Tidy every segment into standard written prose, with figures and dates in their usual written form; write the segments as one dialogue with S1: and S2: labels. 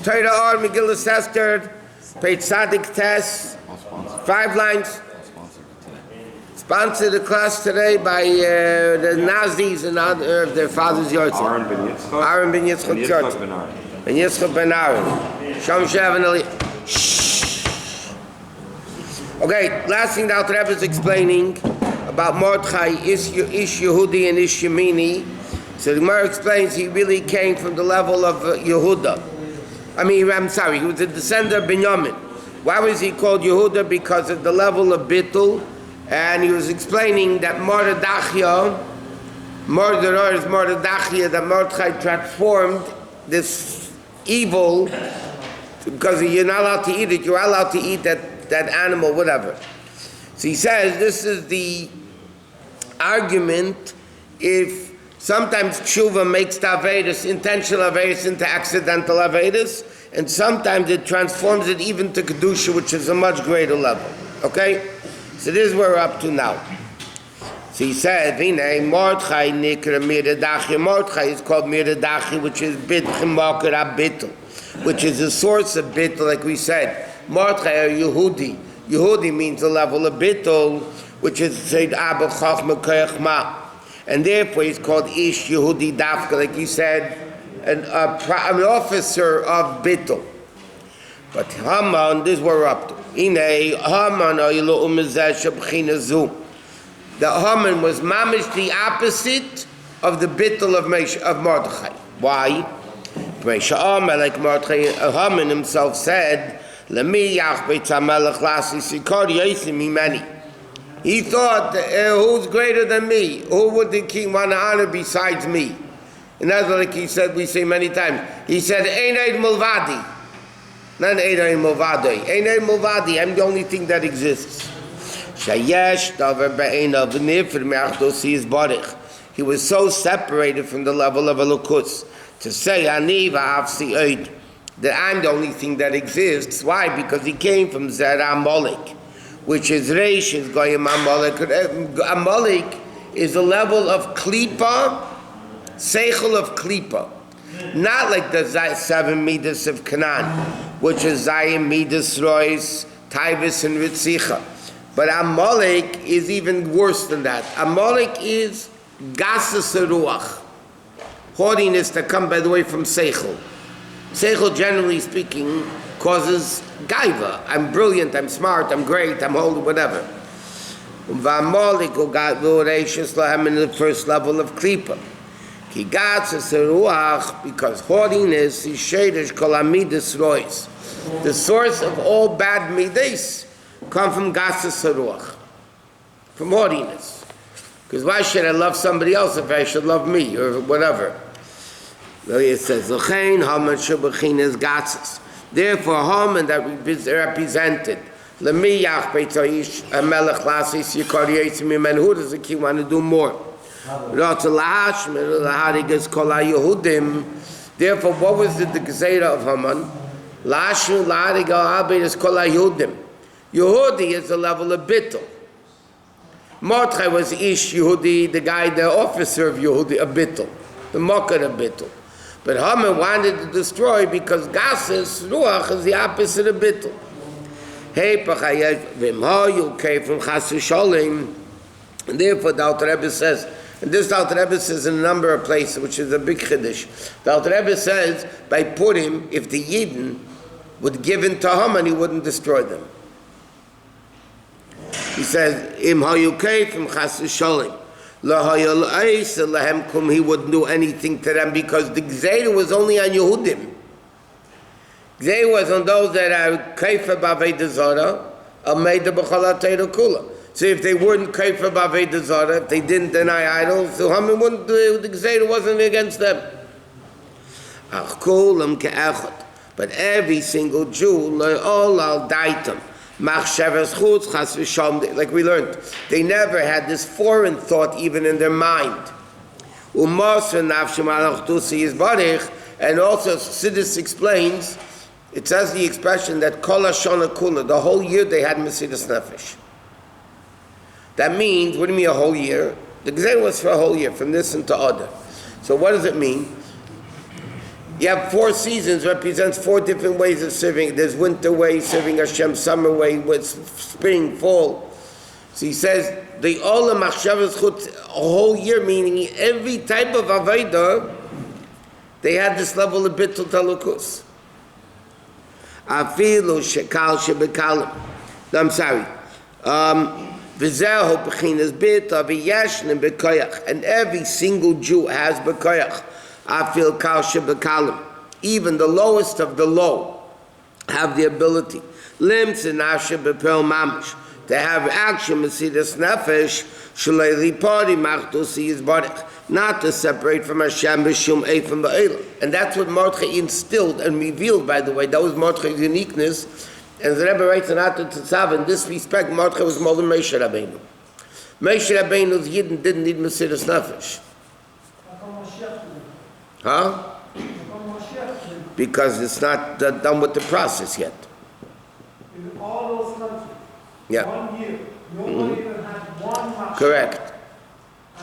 S1: Torah or Megillah Esther, page Tzadik Tes, 5 lines. Sponsored the class today by the Nazis and other of their father's yahrzeit. Aaron ben Yitzchak yahrzeit. Ben Yitzchak ben Aaron. Sham Shev and Ali. Okay, last thing the Alter Rebbe is explaining about Mordechai, Ish Yehudi and Ish Yemini. So the Gemara explains he really came from the level of Yehuda. He was a descendant of Binyamin. Why was he called Yehuda? Because of the level of Bittul. And he was explaining that Mordechai, that Mordechai transformed this evil, because you're not allowed to eat it, you're allowed to eat that animal, whatever. So he says this is the argument if sometimes tshuva makes the Averis, intentional Averis, into accidental Averis, and sometimes it transforms it even to Kedusha, which is a much greater level. Okay? So this is where we're up to now. So he said, Mordechai nikra miredachi. Mordechai is called miredachi, which is bitl, which is the source of bitl, like we said. Mordechai or Yehudi. Yehudi means the level of bitl, which is said Abba Chachma Koyachma. And therefore he's called Ish Yehudi Dafka, like he said, an officer of bitl. But Haman, this is where we're up to. The Haman was mamish the opposite of the bittul of Mordechai. Why? Like Mordechai, Haman himself said, he thought, who's greater than me? Who would the king want to honor besides me? And that's like he said, we say many times. He said, Einay Mulvadi. Not Einay Mulvadi. Einay Mulvadi, I'm the only thing that exists. He was so separated from the level of Elokus to say, that I'm the only thing that exists. Why? Because he came from Zerah Amalek, which is Reish, is Goyim Amalek. Amalek is a level of Klippa, Seichel of Klippa. Not like the 7 Midas of Canaan, which is Zayim, Midas, Rois, Taivus, and Ritzicha. But Amalek is even worse than that. Amalek is Gasas Ruach, haughtiness that comes, by the way, from Seichel. Seichel, generally speaking, causes gaiva. I'm brilliant, I'm smart, I'm great, I'm holy, whatever. Amalek got in the first level of Klippa. Because haughtiness is Shadish Kolamidas Rois. The source of all bad midas come from Gasas Ruach, from haughtiness. Because why should I love somebody else if I should love me or whatever? It says, Haman Shabachin is Gasas. Therefore, Haman that represented, Lemiyach Beitoish, a Melech Lasis, Yikariyasim, and who does the king want to do more? Therefore, what was the Gezerah of Haman? Yehudi is the level of Bittul. Mordechai was Ish Yehudi, the guy, the officer of Yehudi, of Bittul, the Mokkah of Bittul. But Haman wanted to destroy because Gasas, Ruach, is the opposite of Bittul. And therefore, the Alter Rebbe says, and this Alter Rebbe says in a number of places, which is a big chiddush. The Alter Rebbe says, by Purim, if the Yidden would give in to Haman, he wouldn't destroy them. He says, Im hayukei from chas v'sholim, he wouldn't do anything to them because the Gezerah was only on Yehudim. Gezerah was on those that are keifa b'avei zara, ameida b'chalat teira kula. So if they weren't kaifa b'avei zara, if they didn't deny idols, so Haman wouldn't do, the Gezerah wasn't against them. But every single Jew, like we learned, they never had this foreign thought even in their mind. And also Chassidus explains, it says the expression that kol hashana kula, the whole year they had Mesiras Nefesh. That means, what do you mean a whole year? The Gezerah was for a whole year, from this and to other. So what does it mean? You have 4 seasons, represents 4 different ways of serving. There's winter way, serving Hashem, summer way, with spring, fall. So he says, the Olam Machshavas Chut, a whole year, meaning every type of Avodah, they had this level of Bittul Talukus. Afilu Shekal Shebekalim. No, I'm sorry. V'zehu B'chinas Bit, Aviyashnim B'koyach. And every single Jew has B'koyach. Afil Kal Shebekalim. Even the lowest of the low have the ability. Limbs and Asher B'pel Mamish. To have action, Mesidas Nefesh, Shalei Lipari Machdusi is Barech. Not to separate from Hashem B'shum Eifim Ba'elam. And that's what Mordechai instilled and revealed, by the way. That was Mordechai's uniqueness. And the Rebbe writes in Atul Tzav, in this respect, Mordechai was more than Moshe Rabbeinu. Moshe Rabbeinu's Yidden didn't need Mesidas Nefesh. Huh? Because it's not done with the process yet.
S2: In all those countries,
S1: yeah.
S2: 1 year, nobody even had one machshava.
S1: Correct.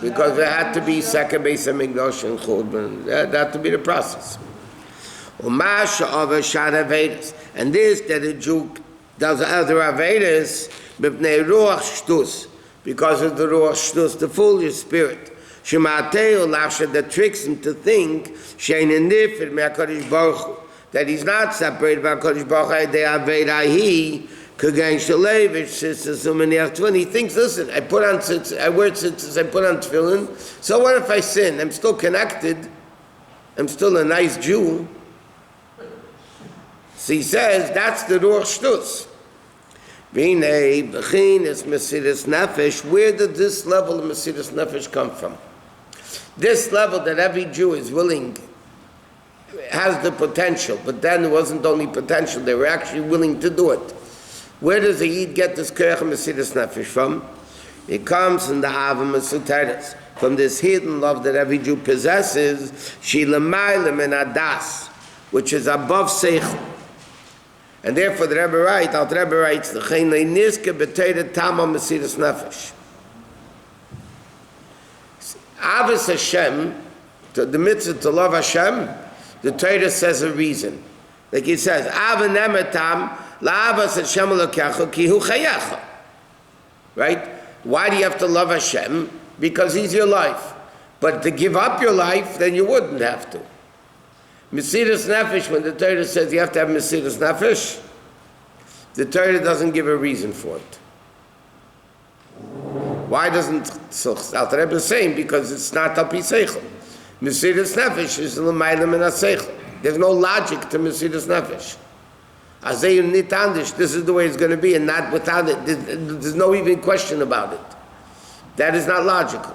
S1: Because there had to be second base of Migdosh and Churban. That had to be the process. And this, that a Jew does other Avedas, because of the Ruach Shtus, the foolish spirit. That tricks him to think that he's not separated by HaKadosh Baruch Hu. When he thinks, listen, I put on tzitzis, I wear tzitzis, I put on tefillin, so what if I sin? I'm still connected. I'm still a nice Jew. So he says, that's the Ruach Shtus. Where did this level of Mesidas Nefesh come from? This level that every Jew is willing, has the potential, but then it wasn't only potential, they were actually willing to do it. Where does the Yid get this Koyach Mesidas Nefesh from? It comes from the Ava Mesuteres, from this hidden love that every Jew possesses, Shilamaylim and Adas, which is above Seichel. And therefore the Rebbe writes, the Rebbe writes, the Chein Leiniske B'Teira Tama Mesidas Nefesh. Avos Hashem, the mitzvah to love Hashem, the Torah says a reason. Like it says, Ava Nemetam, La'avas Hashem Elokecha Ki Hu Chayecha. Right? Why do you have to love Hashem? Because He's your life. But to give up your life, then you wouldn't have to. Mesidas Nefesh, when the Torah says you have to have Mesidas Nefesh, the Torah doesn't give a reason for it. Why doesn't, so Alter Rebbe is saying, because it's not Al Pi Seichel. Mesidas Nefesh is L'maylam and HaSeichel. There's no logic to Mesidas Nefesh. Azayim Nitandish, this is the way it's going to be, and not without it. There's no even question about it. That is not logical.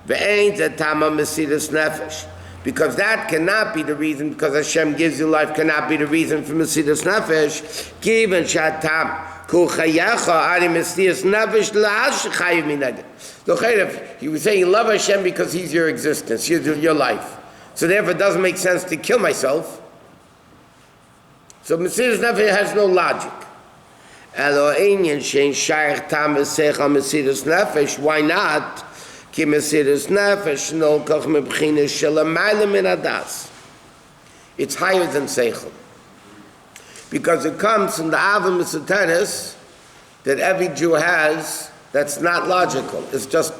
S1: Ve'ein Zatama Mesidas Nefesh. Because that cannot be the reason, because Hashem gives you life, cannot be the reason for Mesidas Nefesh. Given Shatam, Ku Chayecha, Ari Mesidas Nefesh, La'ash Chayiv Minagid. Look, he was saying you love Hashem because He's your existence, your life. So therefore it doesn't make sense to kill myself. So Mesidas Nefesh has no logic. Elo'inyan Shein Shaykh Tam V'Seichel Mesidas Nefesh, why not? Ki Mesidas Nefesh no kach mebchinas shelamayla min adas. It's higher than Seichel. Because it comes from the Ava Mesuteres that every Jew has, that's not logical. It's just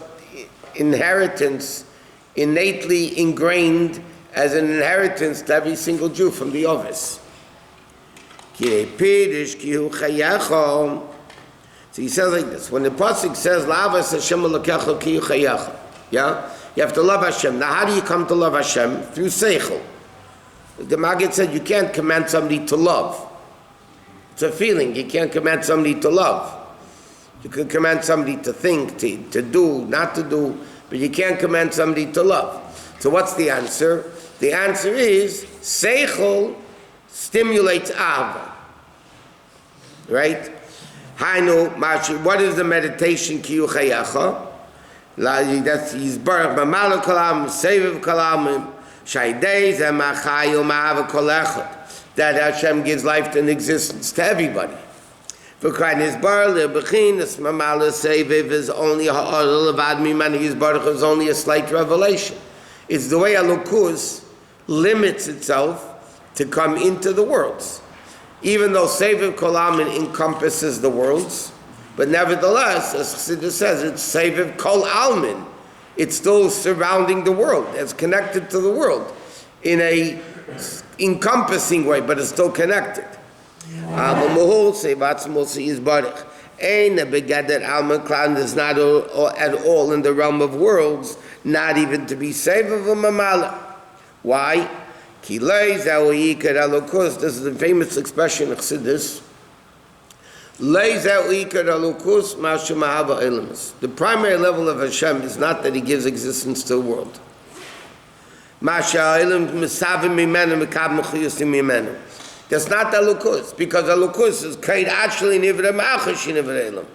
S1: inheritance, innately ingrained as an inheritance to every single Jew from the Ovis. Ki Pirish Ki Hu Chayecha. So he says like this, when the Pasuk says, La'avas Hashem Elokecha Ki Hu Chayecha, yeah? You have to love Hashem. Now how do you come to love Hashem? Through Seichel. The Maggid said you can't command somebody to love. It's a feeling. You can't command somebody to love. You can command somebody to think, to do, not to do, but you can't command somebody to love. So what's the answer? The answer is, Seichel stimulates Ava. Right? Hainu, what is the meditation? Ki Hu Chayecha. That's Yisbarach B'Malach Kalam, Seviv Kalam, Shaydei Zemachayu Ma'ava Kol Echad. That Hashem gives life and existence to everybody. For crying Yisbarach Le'Bechin, this Mamala Seviv is only Ha'adol Avad Mimani Yisbarach is only a slight revelation. It's the way Alukus limits itself to come into the worlds. Even though Seviv Kol Almin encompasses the worlds, but nevertheless, as Chassidus says, it's Seviv Kol Almin. It's still surrounding the world. It's connected to the world in a encompassing way, but it's still connected. Ein a begeder alma cloud is not at all in the realm of worlds, not even to be saved of a mamala. Why? Ki leizau ikar alukus. This is a famous expression of Chassidus. Leizau ikar alukus mashu ma'ava ilamus. The primary level of Hashem is not that He gives existence to the world. Masha ilam misavim mimenu mikab mechuyusim mimenu. That's not the Alukus, because Alukus is kaid actually nivra ma'achash nivra elam.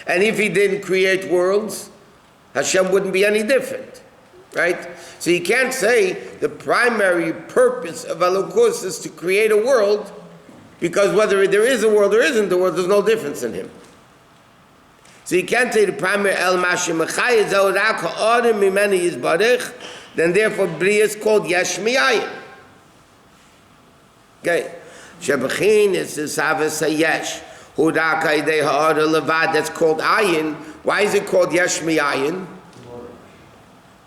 S1: And if He didn't create worlds, Hashem wouldn't be any different, right? So you can't say the primary purpose of Alukus is to create a world, because whether there is a world or isn't a world, there's no difference in Him. So you can't say the primary El Mashim Mechayah Zaurak Ha'adim Mimeni Yizbarich, then therefore Bria is called Yesh Mi'ayim. Okay. Shebachin is the Savas Hayesh. Hudaka Idei Ha'ara Levad, that's called Ayin. Why is it called Yesh Mi'ayin?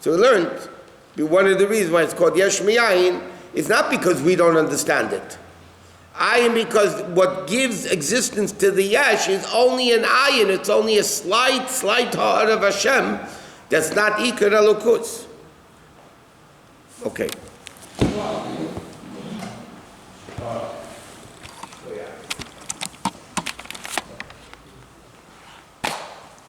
S1: So we learned, one of the reasons why it's called Yesh Mi'ayin is not because we don't understand it. Ayin, because what gives existence to the Yesh is only an Ayin, it's only a slight Ha'ara of Hashem that's not Ikar Elokus. Okay.